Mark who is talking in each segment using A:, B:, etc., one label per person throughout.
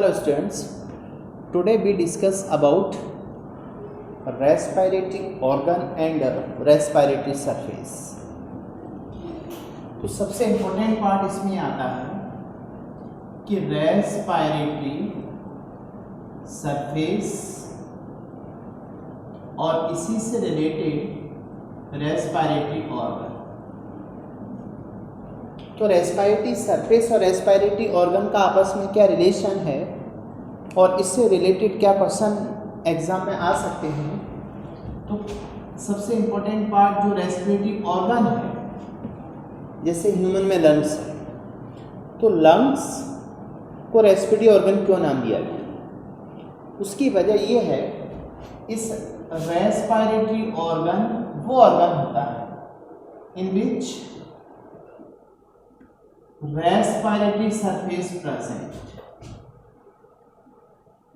A: Hello students, today we discuss about respiratory organ and respiratory surface। तो सबसे important part इसमें आता है कि रेस्पिरेटरी सरफेस और इसी से रिलेटेड रेस्पिरेटरी ऑर्गन। तो रेस्पिरेटरी सरफेस और रेस्पिरेटरी ऑर्गन का आपस में क्या रिलेशन है और इससे रिलेटेड क्या क्वेश्चन एग्जाम में आ सकते हैं। तो सबसे इम्पोर्टेंट पार्ट जो रेस्पिरेटरी ऑर्गन है, जैसे ह्यूमन में लंग्स है, तो लंग्स को रेस्पिरेटरी ऑर्गन क्यों नाम दिया गया? उसकी वजह यह है, इस रेस्पिरेटरी ऑर्गन वो ऑर्गन होता है इन विच रेस्पिरेटरी सरफेस प्रेजेंट।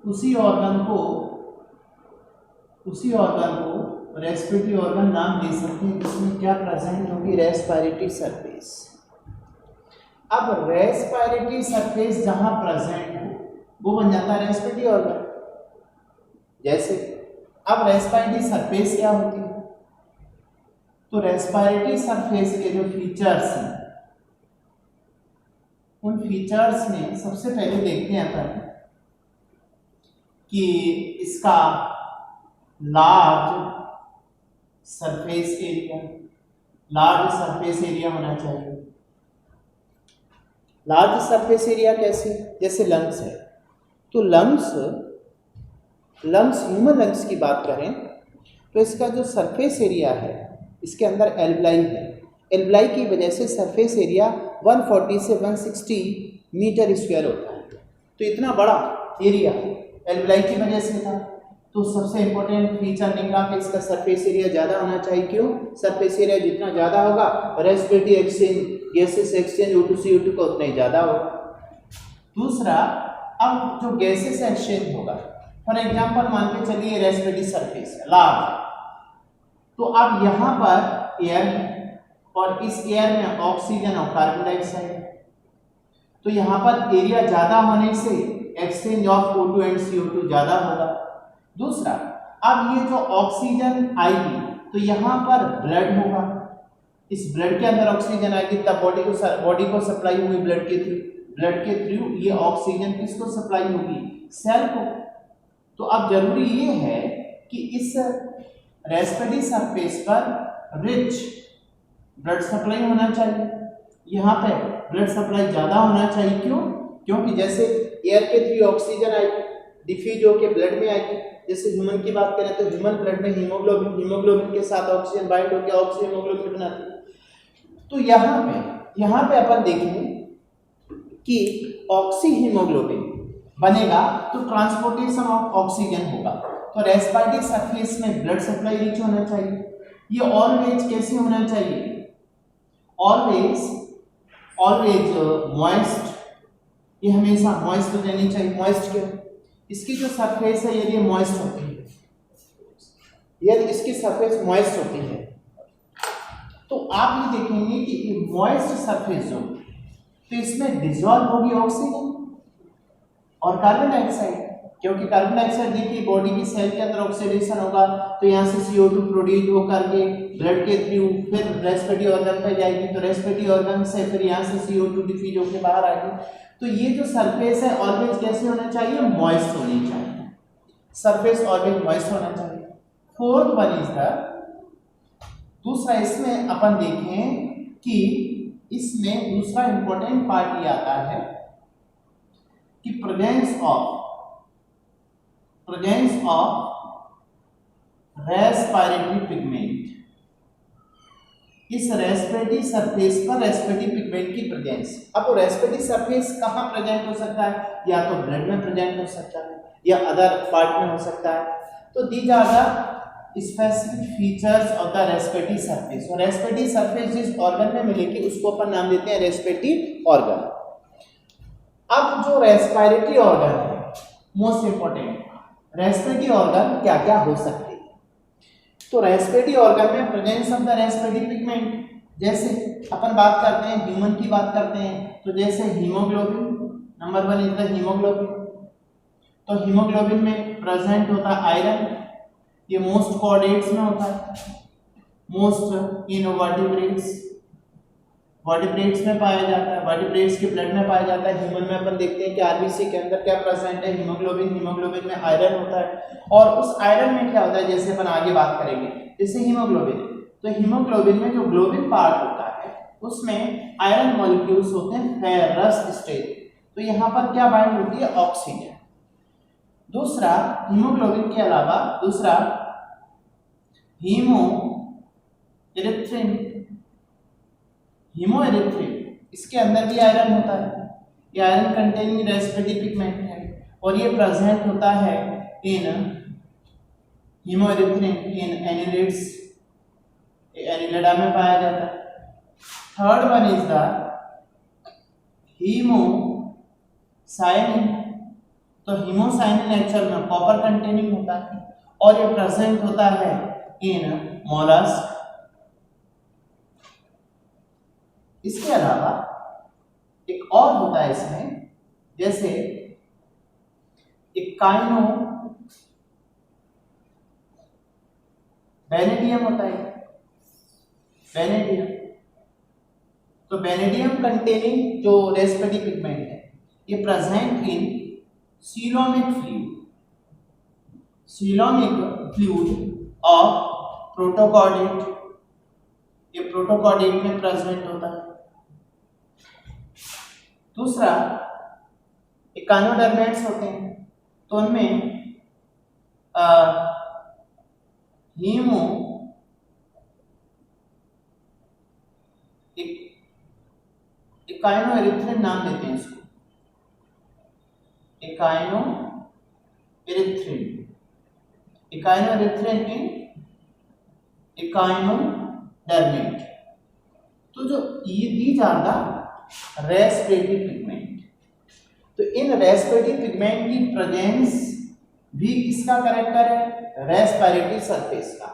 A: उसी ऑर्गन को रेस्पिरेटरी ऑर्गन नाम दे सकते हैं जिसमें क्या प्रेजेंट होगी, रेस्पिरेटरी सरफेस। अब रेस्पिरेटरी सरफेस जहां प्रेजेंट हो वो बन जाता है रेस्पिरेटरी ऑर्गन। जैसे अब रेस्पिरेटरी सरफेस क्या होती है, तो रेस्पिरेटरी सरफेस के जो फीचर्स हैं उन फीचर्स में सबसे पहले देखते हैं अपन कि इसका लार्ज सरफेस एरिया होना चाहिए। लार्ज सरफेस एरिया कैसे? जैसे लंग्स है, तो लंग्स ह्यूमन लंग्स की बात करें तो इसका जो सरफेस एरिया है, इसके अंदर एल्वलाई है। एल्वलाई की वजह से सरफेस एरिया 140 से 160 मीटर स्क्वायर होता है। तो इतना बड़ा एरिया एल्वलाई की वजह से था। तो सबसे इंपॉर्टेंट फीचर निकला कि इसका सरफेस एरिया ज़्यादा होना चाहिए। क्यों? सरफेस एरिया जितना ज़्यादा होगा, respiratory exchange, gases exchange O2 CO2 का उतना ही ज़्यादा होगा। दूसरा, अब जो गैसेस एक्सचेंज होगा, फॉर एग्जाम्पल मान के चलिए रेस्पिरेटरी सरफेस लार्ज, तो अब यहाँ पर एयर है और इस एयर में ऑक्सीजन और कार्बन डाइऑक्साइड, तो यहाँ पर एरिया ज़्यादा होने से exchange of O2 and CO2 ज़्यादा होगा। दूसरा, अब ये जो ऑक्सीजन आएगी तो यहाँ पर ब्लड होगा, इस ब्लड के अंदर ऑक्सीजन आएगी, तब बॉडी को सप्लाई होगी ब्लड के थ्रू ये ऑक्सीजन किसको सप्लाई होगी? सेल को। तो अब जरूरी ये है कि इस रेस्पिरेटरी सरफेस पर रिच ब्लड सप्लाई होना चाहिए। यहाँ पे ब्लड सप्लाई ज़्यादा होना चाहिए। क्यों? क्योंकि जैसे एयर के थ्रू ऑक्सीजन आएगी, डिफ्यूज होकर ब्लड में आएगी। जैसे ह्यूमन की बात करें तो ह्यूमन ब्लड में हीमोग्लोबिन के साथ ऑक्सीजन बाइंड होकर ऑक्सीजन हीमोग्लोबिन बनाती है। तो यहाँ पे अपन देखेंगे कि ऑक्सी हीमोग्लोबिन बनेगा तो ट्रांसपोर्टेशन ऑफ ऑक्सीजन होगा। तो रेस्पिरेटरी सरफेस में ब्लड सप्लाई रिच होना चाहिए। ये ऑलवेज कैसे होना चाहिए? ऑलवेज मॉइस्ट, ये हमेशा मॉइस्ट रहनी चाहिए। मॉइस्ट क्यों? इसकी जो सरफेस है यदि मॉइस्ट होती है, यदि इसकी सरफेस मॉइस्ट होती है तो आप ये देखेंगे कि ये मॉइस्ट सरफेस जो, तो इसमें डिसॉल्व होगी ऑक्सीजन और कार्बन डाइऑक्साइड। क्योंकि कार्बन डाइऑक्साइड देखिए बॉडी की सेल के अंदर ऑक्सीडेशन होगा तो यहाँ से CO2 प्रोड्यूस होकर के ब्लड के थ्रू फिर रेस्पिरेटरी ऑर्गन पे जाएगी, तो रेस्पिरेटरी ऑर्गन से फिर यहाँ से CO2 डिफ्यूज होकर बाहर आएगी। तो ये जो सरफेस है ऑलवेज कैसे होना चाहिए? मॉइस्ट होनी चाहिए। सरफेस ऑलवेज मॉइस्ट होना चाहिए। फोर्थ वन इज द, दूसरा इसमें अपन देखें कि इसमें दूसरा इंपॉर्टेंट पार्ट ये आता है कि प्रेजेंस ऑफ रेस्पिरेटरी पिगमेंट। इस रेस्पिरेटरी सरफेस पर रेस्पिरेटरी पिगमेंट की प्रेजेंस। अब वो रेस्पिरेटरी सरफेस कहाँ प्रेजेंट हो सकता है? या तो ब्लड में प्रेजेंट हो सकता है या अदर पार्ट में हो सकता है। तो these are the specific features of the respiratory surface. और रेस्पिरेटरी सरफेस जिस ऑर्गन में मिलेगी उसको अपन नाम देते हैं रेस्पिरेटरी ऑर्गन। अब जो रेस्पिरेटरी ऑर्गन है, मोस्ट इंपॉर्टेंट, रेस्पिरेटरी ऑर्गन क्या क्या हो सकते हैं? तो रेस्पिरेटरी ऑर्गन में presence of the respiratory pigment, जैसे अपन बात करते हैं ह्यूमन की बात करते हैं तो जैसे haemoglobin, number 1 is the haemoglobin, तो हीमोग्लोबिन में प्रेजेंट होता है आयरन, ये मोस्ट कॉर्डेट्स में होता है, मोस्ट इन वर्टिब्रेट्स में पाया जाता है, वर्टिब्रेट्स के ब्लड में पाया जाता है। ह्यूमन में अपन देखते हैं कि आरबीसी के अंदर क्या प्रेजेंट है, हीमोग्लोबिन, हीमोग्लोबिन में आयरन होता है, और उस आयरन में क्या होता है, जैसे अपन आगे बात करेंगे, जैसे हीमोग्लोबिन है, तो हीमोग्लोबिन में जो ग्लोबिन पार्ट होता है उसमें आयरन मॉलिक्यूल्स होते हैं फेरस स्टेट, तो यहाँ पर क्या बाइंड होती है, ऑक्सीजन। दूसरा हीमोग्लोबिन के अलावा दूसरा हीमो इरिथ्रिन, इसके अंदर भी आयरन होता है, ये आयरन कंटेनिंग रेस्पिरेटरी पिगमेंट है, और ये प्रेजेंट होता है इन हीमो इरिथ्रिन इन एनिलिड्स, एनिलिडा में पाया जाता है। Third one is the haemocyanin, तो हीमोसाइनिन एक्चुअल में कॉपर कंटेनिंग होता है, और ये प्रेजेंट होता है इन मोलस्क। इसके अलावा एक और होता है इसमें, जैसे एक काइनो वेनेडियम होता है, वेनेडियम, तो वेनेडियम कंटेनिंग जो रेस्पिरेटरी पिगमेंट है ये present in coelomic fluid of protochordate, ये प्रोटोकॉर्डेट में प्रेजेंट होता है। दूसरा इकानोडर्मेट्स होते हैं, तो उनमें हीमो इकाइनो एरिथ्रिन नाम देते हैं इसको, इकाइनो एरिथ्रिन इन इकाइनोडर्मेट, तो जो these are the respiratory pigment, तो इन रेस्पिरेटरी पिगमेंट की प्रेजेंस भी किसका करेक्टर है, रेस्पिरेटरी सरफेस का,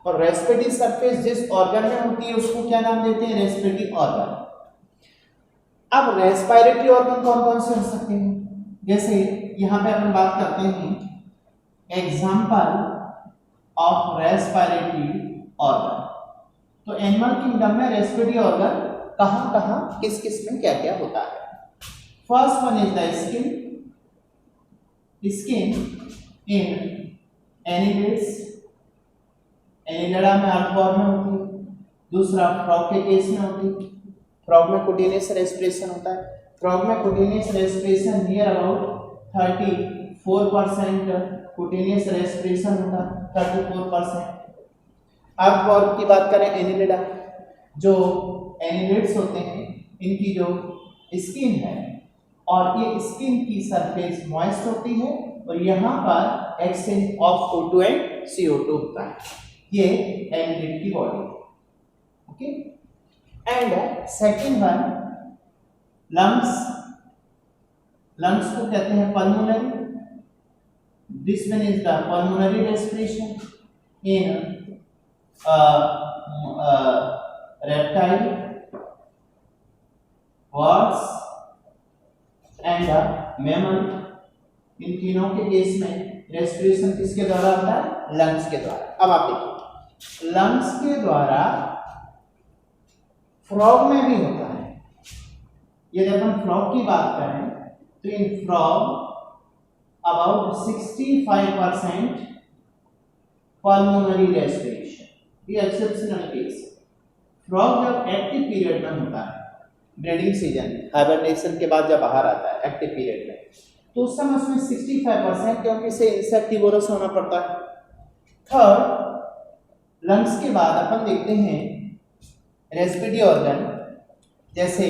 A: और रेस्पिरेटरी सरफेस जिस ऑर्गन में होती है उसको क्या नाम देते हैं, रेस्पिरेटरी ऑर्गन। अब रेस्पिरेटरी ऑर्गन कौन कौन से हो सकते हैं, जैसे यहाँ पे अपन बात करते हैं एग्जाम्पल ऑफ रेस्पिरेटरी ऑर्गन, तो एनिमल किंगडम में रेस्पिरेटरी ऑर्गन कहाँ कहाँ किस किस में क्या क्या होता है। First one is the skin in annelids, Annelida में अर्थवॉर्म में होती है। दूसरा फ्रॉग के केस में होती है, फ्रॉग में कुटिनियस रेस्पिरेशन होता है, फ्रॉग में कुटिनियस रेस्पिरेशन नियर अबाउट 34% कुटिनियस रेस्पिरेशन होता है, 34%। अर्थवॉर्म की बात करें एनिलिडा, जो एनिलिड्स होते हैं इनकी जो स्किन है, और ये स्किन की सरफेस मॉइस्ट होती है, और यहाँ पर exchange of O2 and CO2 होता है, ये एनिलिड की body, okay. And second one lungs को कहते हैं pulmonary, this one is the pulmonary respiration in reptile, birds and mammal, इन तीनों के केस में रेस्पिरेशन किसके द्वारा होता है, लंग्स के द्वारा। अब आप देखिए लंग्स के द्वारा फ्रॉग में भी होता है, यदि अपन फ्रॉग की बात करें तो इन फ्रॉग अबाउट 65% पल्मोनरी रेस्पिरेशन, ये एक्सेप्शनल केस है। फ्रॉग जब एक्टिव पीरियड में होता है, ब्रीडिंग सीजन हाइबरनेशन के बाद जब बाहर आता है एक्टिव पीरियड में, तो उस समय उसमें 65%, क्योंकि इसे इंसेक्टिवोरस होना पड़ता है। थर्ड लंग्स के बाद अपन देखते हैं रेस्पिरेटरी ऑर्गन, जैसे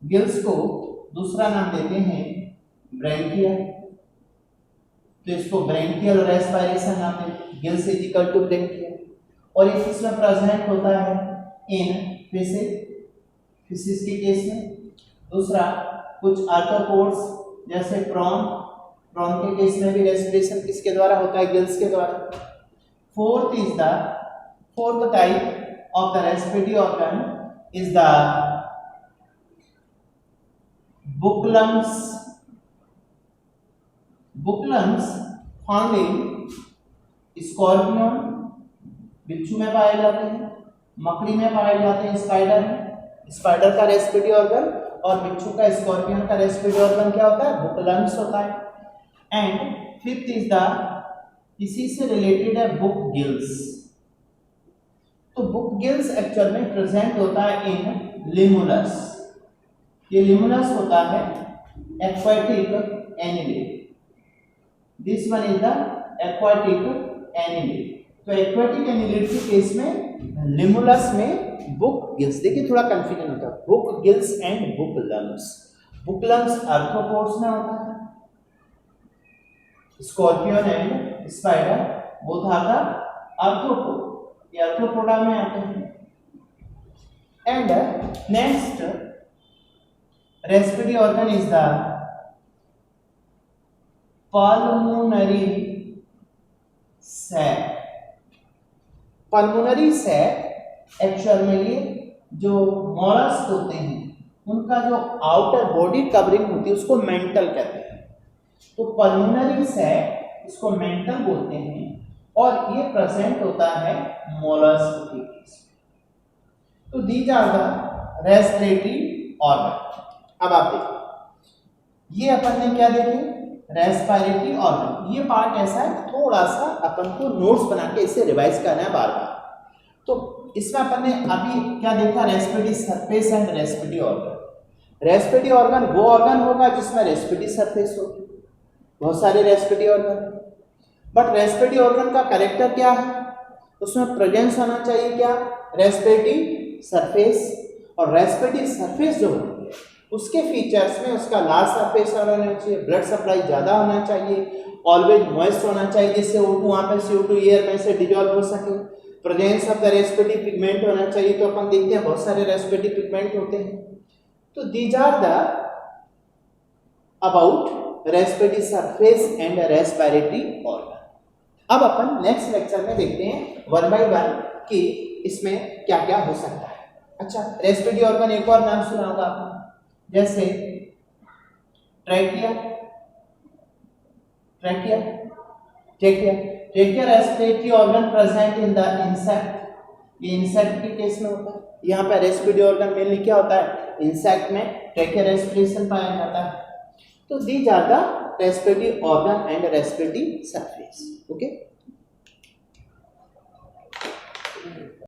A: गिल्स को दूसरा नाम देते हैं ब्रैंकिया, तो इसको ब्रैंकियल रेस्पिरेशन नाम देते हैं, gills is equal to branchia, और ये किसमें प्रेजेंट होता है, इन फिशिस के केस में। दूसरा कुछ आर्थ्रोपोड्स जैसे प्रॉन के केस में भी रेस्पिरेशन किसके द्वारा होता है, गिल्स के द्वारा। Fourth type of the respiratory organ is the book lungs, book lungs found in scorpion, बिच्छू में पाए जाते हैं, मकड़ी में पाए जाते हैं, स्पाइडर में, स्पाइडर का रेस्पिरेटरी ऑर्गन और बिच्छू का, स्कॉर्पियन का रेस्पिरेटरी ऑर्गन क्या होता है? बुकलम्स होता है। एंड फिफ्थ इज द, इसी से रिलेटेड है बुक गिल्स। तो बुक गिल्स एक्चुअल में प्रेजेंट होता है इन लिमुलस, ये लिमुलस होता है aquatic animal, this one is the aquatic animal. तो एक्वाटिक एनिमेल के केस में लिमुलस में बुक गिल्स, देखिए थोड़ा कंफ्यूजन होता है, book gills and book lungs. Book lungs arthropods में होता है, scorpion and spider both are the arthropod, ये आर्थ्रोपोडा में आते हैं। And next respiratory organ is the pulmonary sac. Pulmonary sac actual में ये जो मॉलस्क होते हैं उनका जो आउटर बॉडी कवरिंग होती है उसको मेंटल कहते हैं। तो पल्मोनरी सैक इसको मेंटल बोलते हैं और ये प्रेजेंट होता है मॉलस्क के केस में। तो these are the respiratory organ. अब आप देखिए, ये अपन ने क्या देखे? Respiratory organ. ये पार्ट ऐसा है, थोड़ा सा अपन को नोट्स बना के इसे रिवाइज करना है बार बार। तो इसमें अपन ने अभी क्या देखा? Respiratory surface and respiratory organ. Respiratory organ वो ऑर्गन होगा जिसमें रेस्पिरेटरी सरफेस हो, बहुत सारे respiratory organ. But respiratory organ का कैरेक्टर क्या है? उसमें प्रेजेंस होना चाहिए क्या? Respiratory surface. और रेस्पिरेटरी सरफेस जो होती है उसके फीचर्स में उसका लार्ज सरफेस होना चाहिए, ब्लड सप्लाई ज़्यादा होना चाहिए, ऑलवेज मॉइस्ट होना चाहिए जिससे O2 वहाँ पे CO2 एयर में से डिजॉल्व हो सके, presence of the respiratory pigment होना चाहिए। तो अपन देखते हैं बहुत सारे रेस्पिरेटरी पिगमेंट होते हैं। तो these are the about respiratory surface and respiratory organ. अब अपन नेक्स्ट लेक्चर में देखते हैं वन बाय वन कि इसमें क्या क्या हो सकता है। अच्छा, रेस्पिरेटरी ऑर्गन एक और नाम सुना होगा आपने, जैसे trachea, trachea, trachea, trachea respiratory organ present in the insect. ये इंसेक्ट के केस में होता है। यहाँ पे रेस्पिरेटरी ऑर्गन मेनली क्या होता है? इंसेक्ट में ट्रैकिया रेस्पिरेशन पाया जाता है। तो these are the respiratory organ and respiratory surface. Okay.